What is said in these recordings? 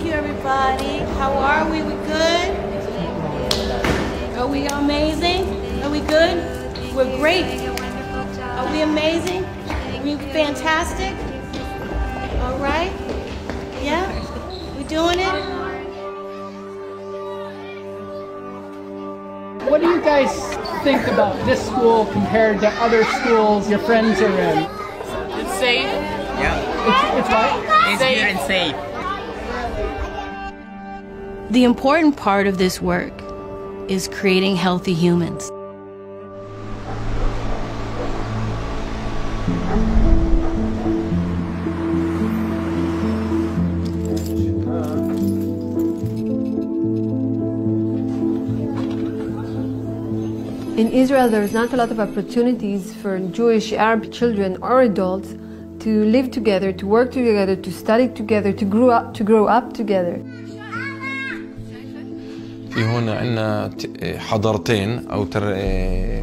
you, everybody. How are we? We good? Are we amazing? Are we good? We're great. Are we amazing? Are we fantastic? All right? Yeah? We doing it? What do you guys think about this school compared to other schools your friends are in? It's safe. Yeah. It's what? It's safe. And safe. The important part of this work is creating healthy humans. In Israel, there's not a lot of opportunities for Jewish Arab children or adults to live together, to work together, to study together, to grow up together. في هون عندنا حضارتين أو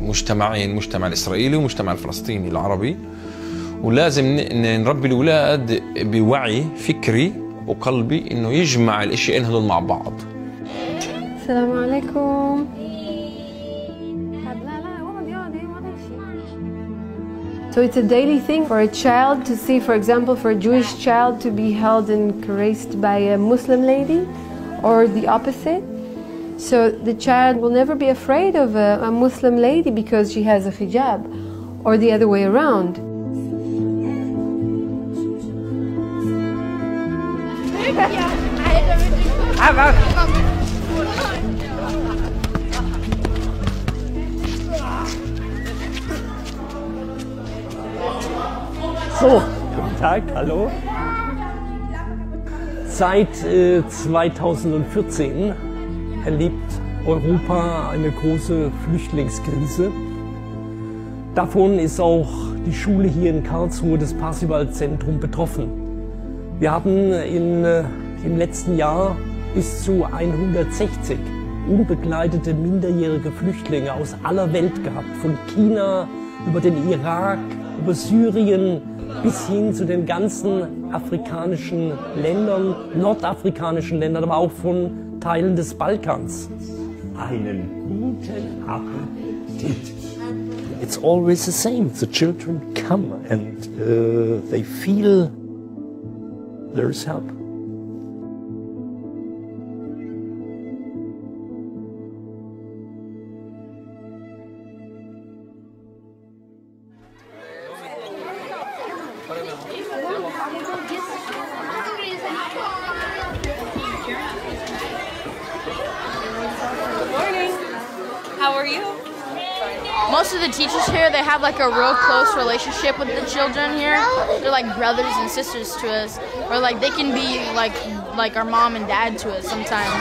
مجتمعين، المجتمع الإسرائيلي والمجتمع الفلسطيني العربي، ولازم نربي الأولاد بوعي فكري وقلبي إنه يجمع الأشياء هذول مع بعض. السلام عليكم. So it's a daily thing for a child to see, for example, for a Jewish child to be held and caressed by a Muslim lady, or the opposite. So the child will never be afraid of a Muslim lady because she has a hijab, or the other way around. So, guten Tag, hallo. Seit 2014 erlebt Europa eine große Flüchtlingskrise. Davon ist auch die Schule hier in Karlsruhe, das Parsival-Zentrum, betroffen. Wir haben im letzten Jahr bis zu 160 unbegleitete minderjährige Flüchtlinge aus aller Welt gehabt, von China über den Irak, über Syrien bis hin zu den ganzen afrikanischen Ländern, nordafrikanischen Ländern, aber auch von Teilen des Balkans. Einen guten Appetit. It's always the same. The children come and they feel there's help. How are you? Most of the teachers here, they have like a real close relationship with the children here. They're like brothers and sisters to us, or like they can be like our mom and dad to us sometimes.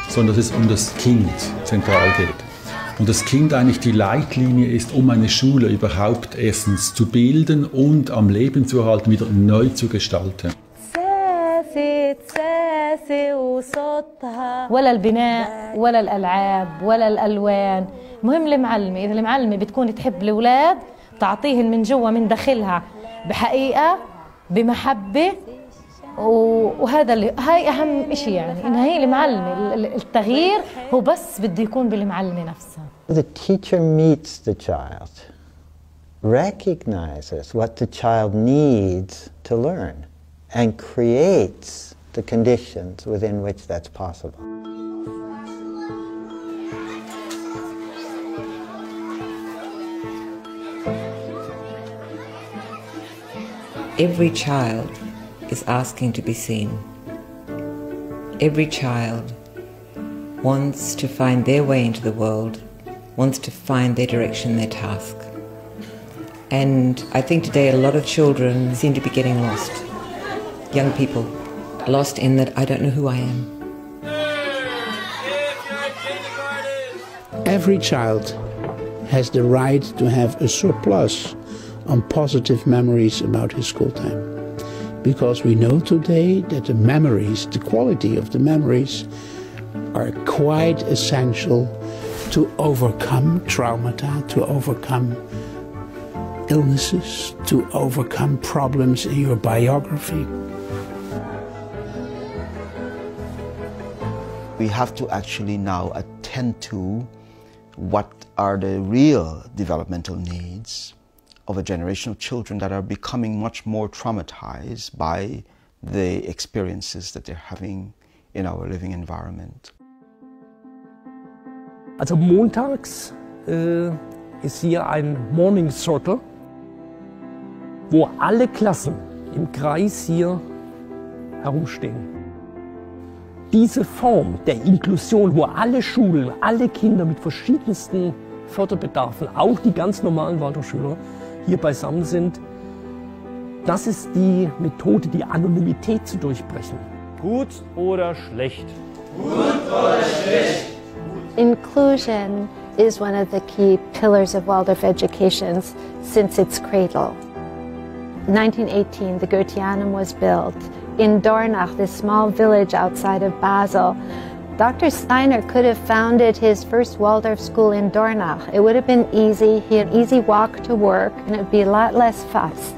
Sondern dass es um das Kind zentral geht. Und das Kind eigentlich die Leitlinie ist, um eine Schule überhaupt erstens zu bilden und am Leben zu erhalten, wieder neu zu gestalten. ولا البناء ولا الألعاب ولا الألوان. مهم المعلمة، إذا المعلمة بتكون تحب الأولاد تعطيهن من جوا من داخلها بحقيقة بمحبة، وهذا اللي هاي أهم إشي، يعني إنها هي المعلمة. التغيير هو بس بده يكون بالمعلمة نفسها. The teacher meets the child, recognizes what the child needs to learn, and creates the conditions within which that's possible. Every child is asking to be seen. Every child wants to find their way into the world, wants to find their direction, their task. And I think today a lot of children seem to be getting lost. Young people, lost in that I don't know who I am. Every child has the right to have a surplus on positive memories about his school time. Because we know today that the memories, the quality of the memories, are quite essential to overcome traumata, to overcome illnesses, to overcome problems in your biography. We have to actually now attend to what are the real developmental needs of a generation of children that are becoming much more traumatized by the experiences that they're having in our living environment. Also montags ist hier ein Morning Circle, wo alle Klassen im Kreis hier herumstehen. Diese Form der Inklusion, wo alle Schulen, alle Kinder mit verschiedensten Förderbedarfen, auch die ganz normalen Waldorfschüler, hier beisammen sind, das ist die Methode, die Anonymität zu durchbrechen. Gut oder schlecht? Gut oder schlecht? Inclusion is one of the key pillars of Waldorf education since its cradle. In 1918, the Goetheanum was built. In Dornach, this small village outside of Basel, Dr. Steiner could have founded his first Waldorf school in Dornach. It would have been easy. He had an easy walk to work, and it would be a lot less fuss.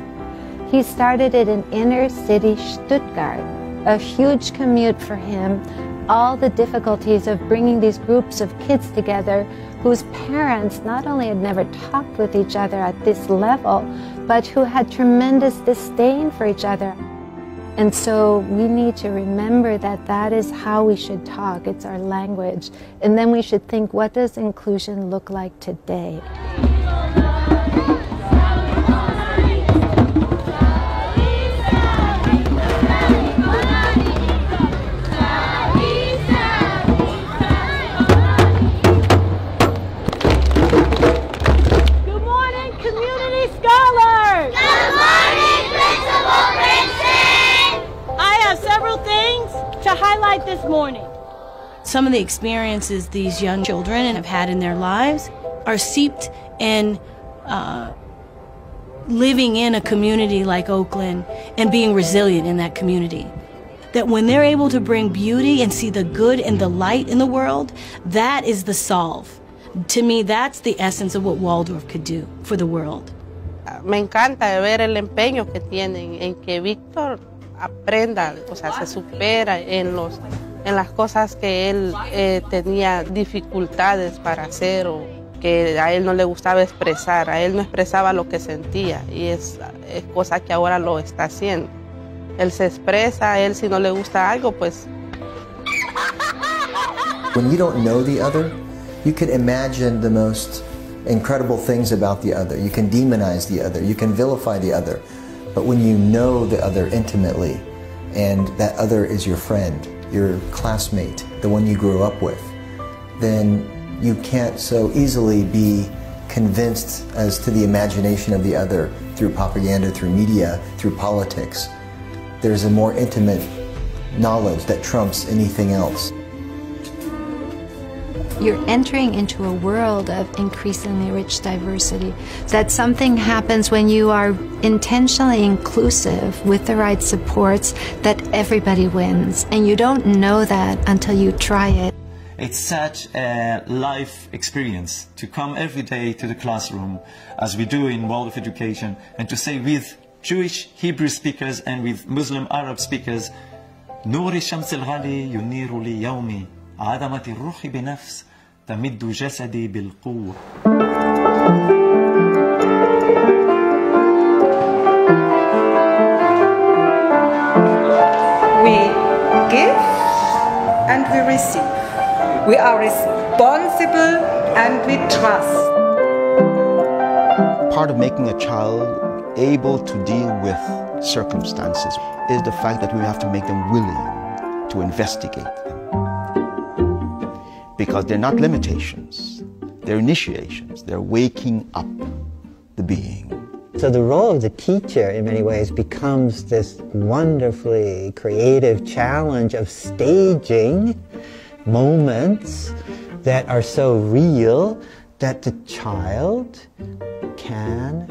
He started it in inner city Stuttgart, a huge commute for him, all the difficulties of bringing these groups of kids together whose parents not only had never talked with each other at this level, but who had tremendous disdain for each other. And so we need to remember that that is how we should talk. It's our language. And then we should think, what does inclusion look like today? Highlight this morning. Some of the experiences these young children have had in their lives are seeped in living in a community like Oakland and being resilient in that community. That when they're able to bring beauty and see the good and the light in the world, that is the solve. To me, that's the essence of what Waldorf could do for the world. Me encanta ver el empeño que tienen en que Víctor aprenda, o sea, se supera en las cosas que él tenía dificultades para hacer o que a él no le gustaba expresar, a él no expresaba lo que sentía y es cosa que ahora lo está haciendo. Él se expresa, a él si no le gusta algo, pues... When you don't know the other, you can imagine the most incredible things about the other. You can demonize the other, you can vilify the other. But when you know the other intimately, and that other is your friend, your classmate, the one you grew up with, then you can't so easily be convinced as to the imagination of the other through propaganda, through media, through politics. There's a more intimate knowledge that trumps anything else. You're entering into a world of increasingly rich diversity. That something happens when you are intentionally inclusive with the right supports, that everybody wins. And you don't know that until you try it. It's such a life experience to come every day to the classroom, as we do in Waldorf Education, and to say with Jewish Hebrew speakers and with Muslim Arab speakers, نور الشمس الغالي ينير لي يومي عدمت الروح بنفس تمد جسدي بالقوة. We give and we receive. We are responsible and we trust. Part of making a child able to deal with circumstances is the fact that we have to make them willing to investigate them. Because they're not limitations, they're initiations, they're waking up the being. So the role of the teacher in many ways becomes this wonderfully creative challenge of staging moments that are so real that the child can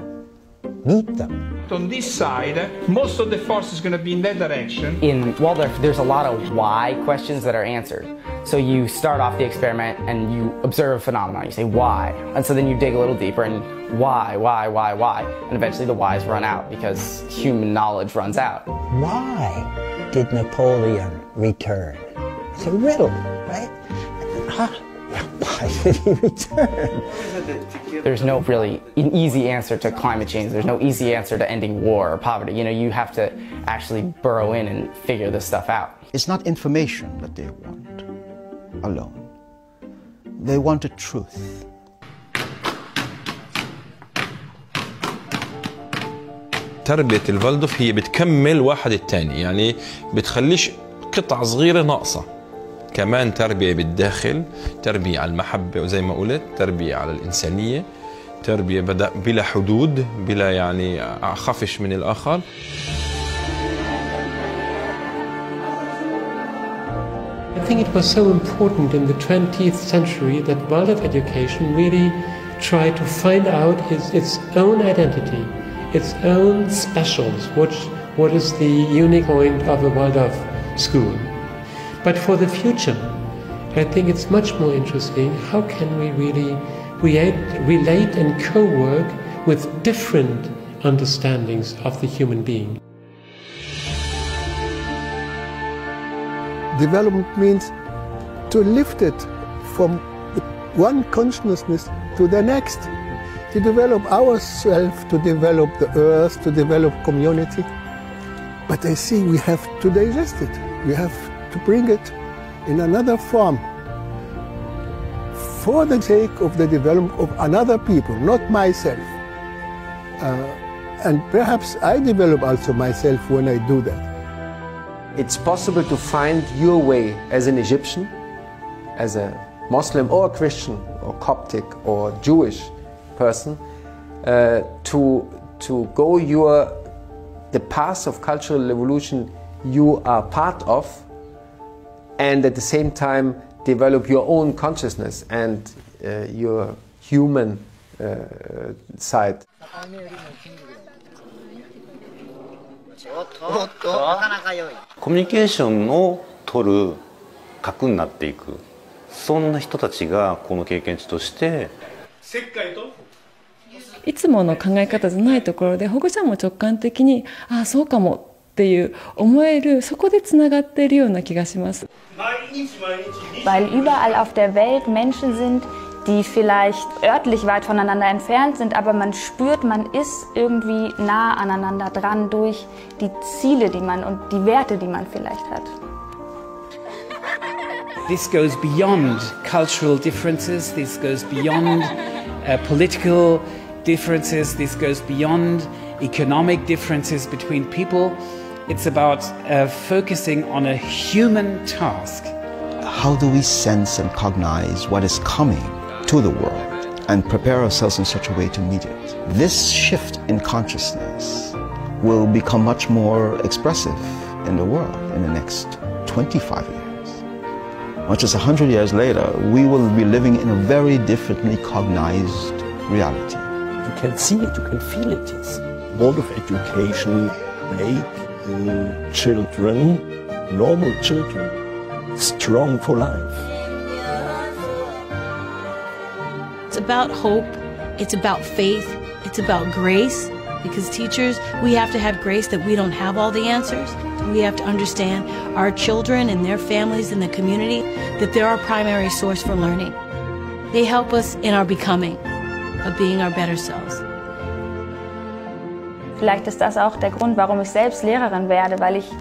meet them. On this side, most of the force is going to be in that direction. In Waldorf, there's a lot of why questions that are answered. So you start off the experiment and you observe a phenomenon. You say why, and so then you dig a little deeper and why, and eventually the whys run out because human knowledge runs out. Why did Napoleon return? It's a riddle, right? Why did he return? There's no really an easy answer to climate change. There's no easy answer to ending war or poverty. You know, you have to actually burrow in and figure this stuff out. It's not information that they want alone. They want a truth. تربية الفالدوف هي بتكمل واحد التاني، يعني بتخليش قطعة صغيرة ناقصة. كمان تربية بالداخل، تربية على المحبة وزي ما قلت، تربية على الإنسانية، تربية بلا حدود، بلا يعني خفش من الآخر. I think it was so important in the 20th century that Waldorf education really tried to find out its own identity, its own specials, what is the unique point of a Waldorf school. But for the future, I think it's much more interesting, how can we really relate and co-work with different understandings of the human being. Development means to lift it from one consciousness to the next, to develop ourselves, to develop the earth, to develop community. But I see we have to digest it. We have to bring it in another form for the sake of the development of another people, not myself. And perhaps I develop also myself when I do that. It's possible to find your way as an Egyptian, as a Muslim or a Christian or Coptic or Jewish person, to go the path of cultural evolution you are part of, and at the same time develop your own consciousness and your human side. コミュニケーションを取る核になっていく、そんな人たちがこの経験値としていつもの考え方じゃないところで保護者も直感的にああそうかもっていう思える、そこでつながっているような気がします。Weil überall auf der Welt Menschen sind, die vielleicht örtlich weit voneinander entfernt sind, aber man spürt, man ist irgendwie nah aneinander dran durch die Ziele, die man und die Werte, die man vielleicht hat. This goes beyond cultural differences, this goes beyond political differences, this goes beyond economic differences between people. It's about focusing on a human task. How do we sense and cognize what is coming to the world and prepare ourselves in such a way to meet it? This shift in consciousness will become much more expressive in the world in the next 25 years. Much as 100 years later, we will be living in a very differently cognized reality. You can see it, you can feel it. It's Waldorf education make children, normal children, strong for life. It's about hope, it's about faith, it's about grace, because teachers, we have to have grace that we don't have all the answers. We have to understand our children and their families in the community, that they're our primary source for learning. They help us in our becoming, of being our better selves. Vielleicht ist das auch der Grund, warum ich selbst Lehrerin werde, weil ich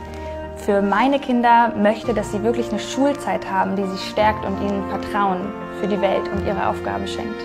für meine Kinder möchte, dass sie wirklich eine Schulzeit haben, die sie stärkt und ihnen Vertrauen für die Welt und ihre Aufgaben schenkt.